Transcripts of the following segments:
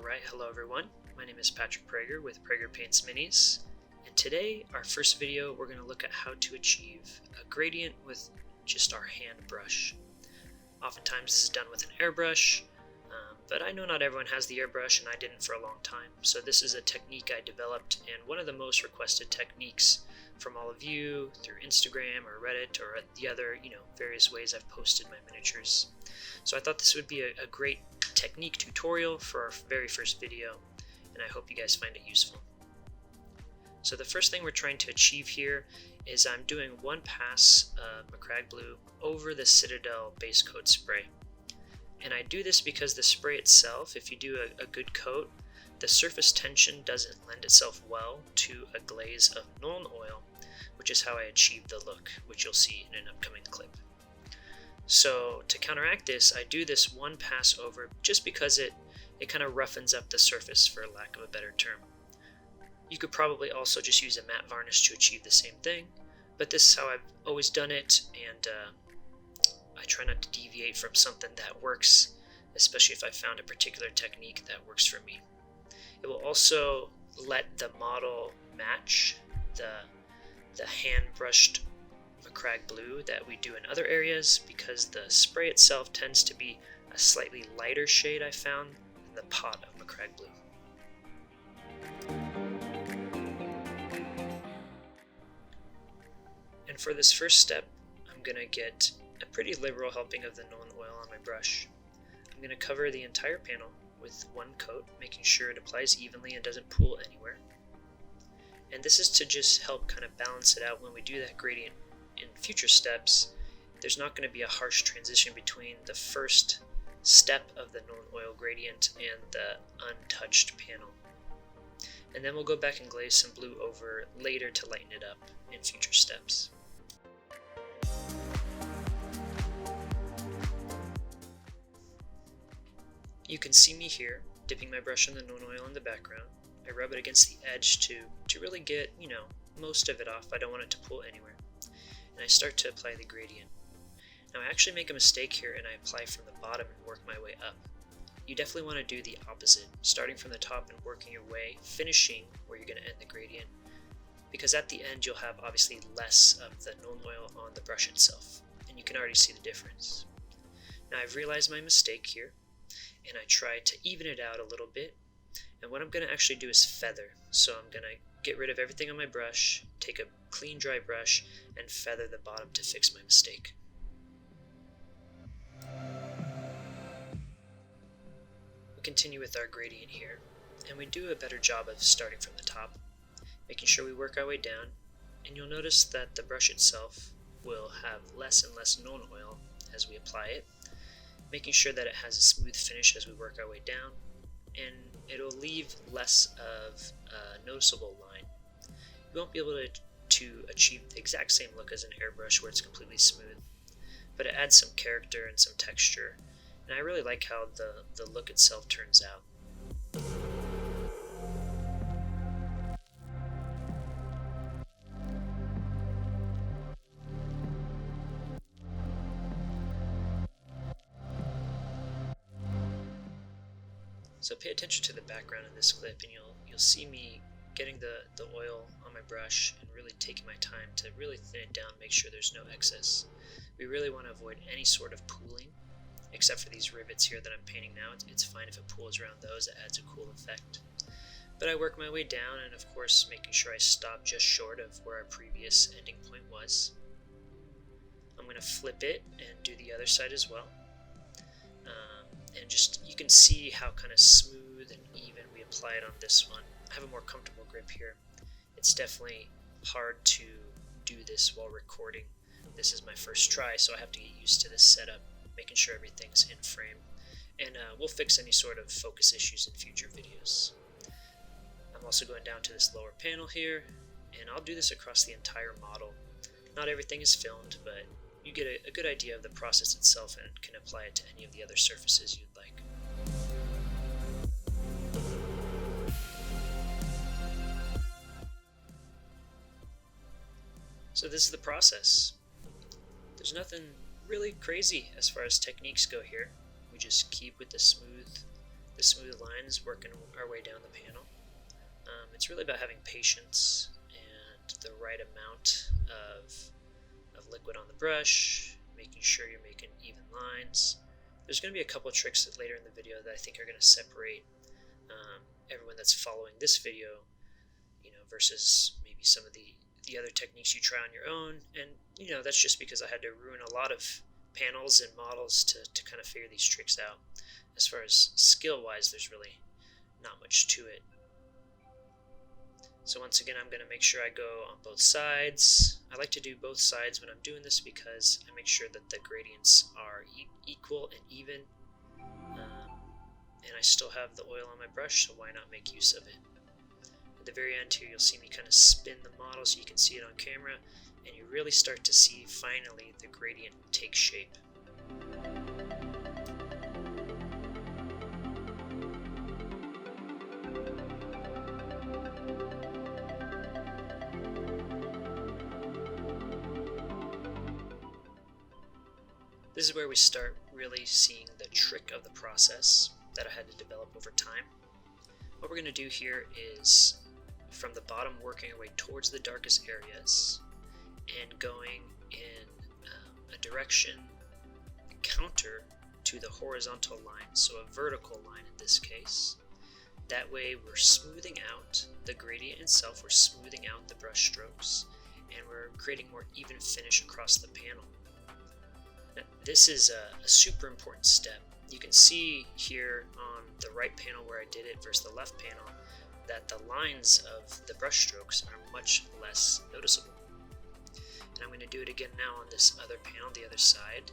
Alright, hello everyone. My name is Patrick Prager with Prager Paints Minis, and today, our first video, we're going to look at how to achieve a gradient with just our hand brush. Oftentimes this is done with an airbrush, but I know not everyone has the airbrush and I didn't for a long time. So this is a technique I developed and one of the most requested techniques from all of you through Instagram or Reddit or the other, various ways I've posted my miniatures. So I thought this would be a great technique tutorial for our very first video, and I hope you guys find it useful. So the first thing we're trying to achieve here is I'm doing one pass of Macragge Blue over the Citadel base coat spray. And I do this because the spray itself, if you do a good coat, the surface tension doesn't lend itself well to a glaze of Nuln Oil, which is how I achieve the look, which you'll see in an upcoming clip. So to counteract this, I do this one pass over just because it kind of roughens up the surface, for lack of a better term. You could probably also just use a matte varnish to achieve the same thing, but this is how I've always done it, and I try not to deviate from something that works, especially if I found a particular technique that works for me. It will also let the model match the hand brushed Macragge Blue that we do in other areas, because the spray itself tends to be a slightly lighter shade I found than the pot of Macragge Blue. And for this first step, I'm going to get a pretty liberal helping of the Nuln Oil on my brush. I'm going to cover the entire panel with one coat, making sure it applies evenly and doesn't pool anywhere. And this is to just help kind of balance it out when we do that gradient in future steps. There's not going to be a harsh transition between the first step of the Nuln Oil gradient and the untouched panel. And then we'll go back and glaze some blue over later to lighten it up in future steps. You can see me here, dipping my brush in the Nuln Oil in the background. I rub it against the edge to really get, most of it off. I don't want it to pool anywhere. And I start to apply the gradient. Now I actually make a mistake here and I apply from the bottom and work my way up. You definitely want to do the opposite, starting from the top and working your way, finishing where you're going to end the gradient, because at the end you'll have obviously less of the Nuln Oil on the brush itself, and you can already see the difference. Now I've realized my mistake here, and I try to even it out a little bit, and what I'm going to actually do is feather. So I'm going to get rid of everything on my brush, take a clean dry brush, and feather the bottom to fix my mistake. We continue with our gradient here, and we do a better job of starting from the top, making sure we work our way down, and you'll notice that the brush itself will have less and less Nuln Oil as we apply it, making sure that it has a smooth finish as we work our way down, and it'll leave less of a noticeable line. You won't be able to achieve the exact same look as an airbrush where it's completely smooth, but it adds some character and some texture, and I really like how the look itself turns out. So pay attention to the background in this clip, and you'll see me getting the oil on my brush and really taking my time to really thin it down, make sure there's no excess. We really want to avoid any sort of pooling, except for these rivets here that I'm painting now. It's fine if it pools around those, it adds a cool effect. But I work my way down, and of course making sure I stop just short of where our previous ending point was. I'm going to flip it and do the other side as well. And just, you can see how kind of smooth and even we apply it on this one. I have a more comfortable grip here. It's definitely hard to do this while recording. This is my first try, so I have to get used to this setup, making sure everything's in frame. And we'll fix any sort of focus issues in future videos. I'm also going down to this lower panel here, and I'll do this across the entire model. Not everything is filmed, but you get a good idea of the process itself and can apply it to any of the other surfaces you'd like. So this is the process. There's nothing really crazy as far as techniques go here. We just keep with the the smooth lines, working our way down the panel. It's really about having patience and the right amount of liquid on the brush, making sure you're making even lines. There's going to be a couple of tricks later in the video that I think are going to separate everyone that's following this video, versus maybe some of the other techniques you try on your own. And that's just because I had to ruin a lot of panels and models to kind of figure these tricks out. As far as skill wise, there's really not much to it. So once again, I'm going to make sure I go on both sides. I like to do both sides when I'm doing this because I make sure that the gradients are equal and even, and I still have the oil on my brush, so why not make use of it. At the very end here, you'll see me kind of spin the model so you can see it on camera, and you really start to see finally the gradient take shape. This is where we start really seeing the trick of the process that I had to develop over time. What we're going to do here is from the bottom working our way towards the darkest areas and going in a direction counter to the horizontal line, so a vertical line in this case. That way we're smoothing out the gradient itself, we're smoothing out the brush strokes, and we're creating more even finish across the panel. Now, this is a super important step. You can see here on the right panel where I did it versus the left panel that the lines of the brush strokes are much less noticeable. And I'm going to do it again now on this other panel, the other side.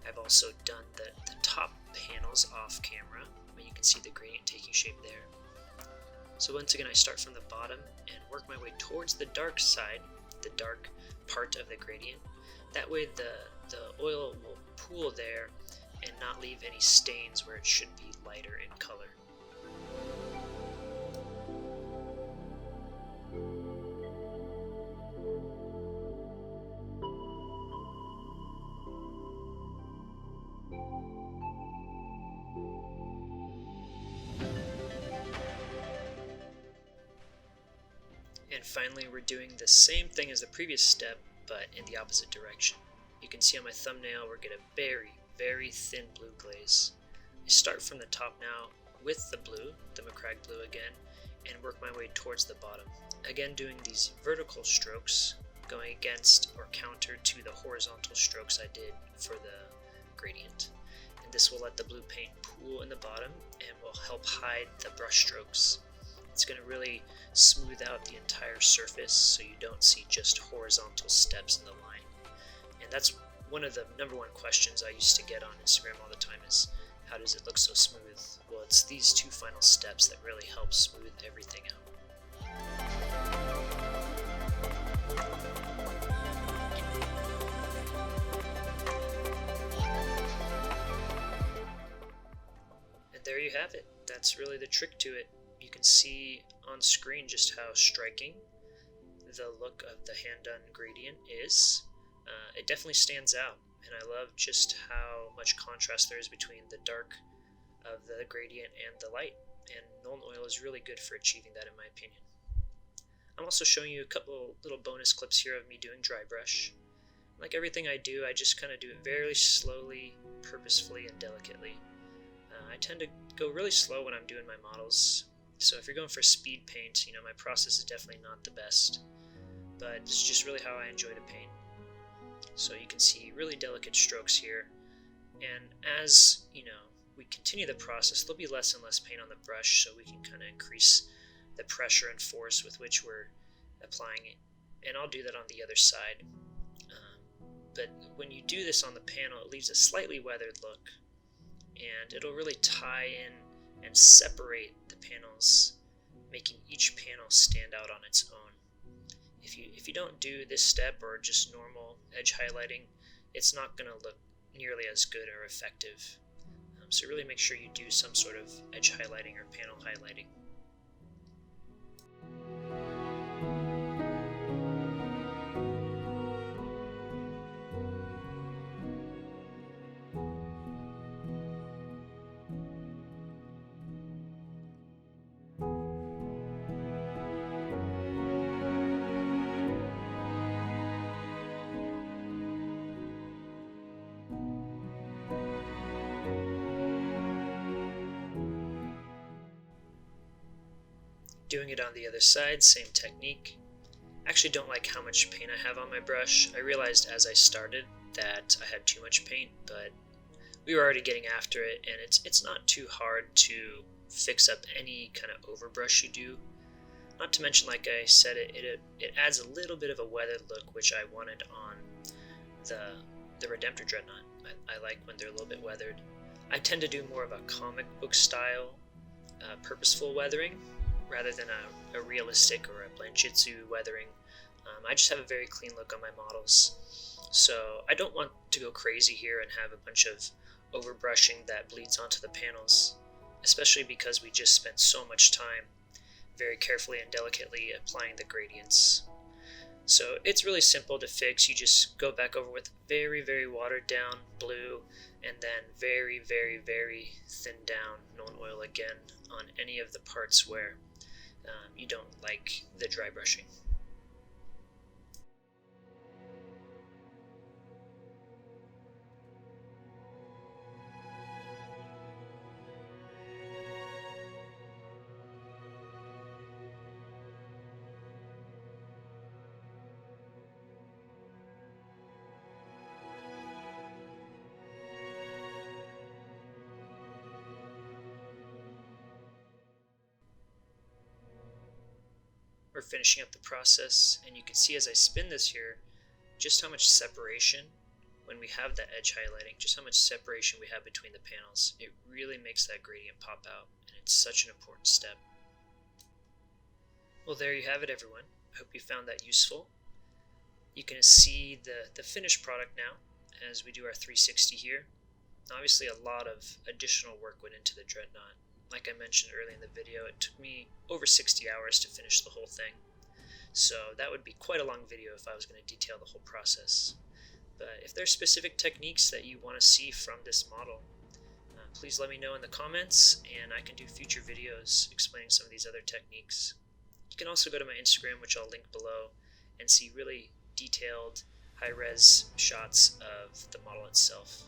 I've also done the top panels off camera, but you can see the gradient taking shape there. So once again, I start from the bottom and work my way towards the dark side, the dark part of the gradient. That way the oil will pool there and not leave any stains where it should be lighter in color. And finally, we're doing the same thing as the previous step, but in the opposite direction. You can see on my thumbnail, we're getting a very, very thin blue glaze. I start from the top now with the blue, the Prager blue again, and work my way towards the bottom. Again, doing these vertical strokes, going against or counter to the horizontal strokes I did for the gradient. And this will let the blue paint pool in the bottom and will help hide the brush strokes. It's going to really smooth out the entire surface so you don't see just horizontal steps in the line. And that's one of the number one questions I used to get on Instagram all the time is, how does it look so smooth? Well, it's these two final steps that really help smooth everything out. And there you have it. That's really the trick to it. You can see on screen just how striking the look of the hand-done gradient is. It definitely stands out, and I love just how much contrast there is between the dark of the gradient and the light, and Nuln Oil is really good for achieving that in my opinion. I'm also showing you a couple little bonus clips here of me doing dry brush. Like everything I do, I just kind of do it very slowly, purposefully, and delicately. I tend to go really slow when I'm doing my models, so if you're going for speed paint, my process is definitely not the best, but it's just really how I enjoy to paint. So you can see really delicate strokes here, and as we continue the process, there'll be less and less paint on the brush, so we can kind of increase the pressure and force with which we're applying it, and I'll do that on the other side. But when you do this on the panel, it leaves a slightly weathered look, and it'll really tie in and separate the panels, making each panel stand out on its own. If you don't do this step or just normal edge highlighting, it's not going to look nearly as good or effective. So really make sure you do some sort of edge highlighting or panel highlighting. Doing it on the other side, same technique. I actually don't like how much paint I have on my brush. I realized as I started that I had too much paint, but we were already getting after it, and it's not too hard to fix up any kind of overbrush you do. Not to mention, like I said, it adds a little bit of a weathered look, which I wanted on the Redemptor Dreadnought. I like when they're a little bit weathered. I tend to do more of a comic book style, purposeful weathering, rather than a realistic or a Blanchitsu weathering. I just have a very clean look on my models. So I don't want to go crazy here and have a bunch of overbrushing that bleeds onto the panels, especially because we just spent so much time very carefully and delicately applying the gradients. So it's really simple to fix. You just go back over with very, very watered down blue, and then very, very, very thinned down Known Oil again on any of the parts where you don't like the dry brushing. We're finishing up the process, and you can see as I spin this here just how much separation, when we have that edge highlighting, just how much separation we have between the panels. It really makes that gradient pop out, and it's such an important step. Well, there you have it, everyone. I hope you found that useful. You can see the finished product now as we do our 360 here. Obviously a lot of additional work went into the Dreadnought. Like I mentioned earlier in the video, it took me over 60 hours to finish the whole thing. So that would be quite a long video if I was going to detail the whole process. But if there's specific techniques that you want to see from this model, please let me know in the comments, and I can do future videos explaining some of these other techniques. You can also go to my Instagram, which I'll link below, and see really detailed, high-res shots of the model itself.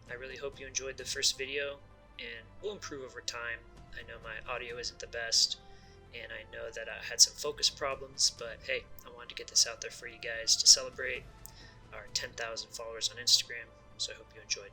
I really hope you enjoyed the first video, and we'll improve over time. I know my audio isn't the best, and I know that I had some focus problems, but hey, I wanted to get this out there for you guys to celebrate our 10,000 followers on Instagram, so I hope you enjoyed.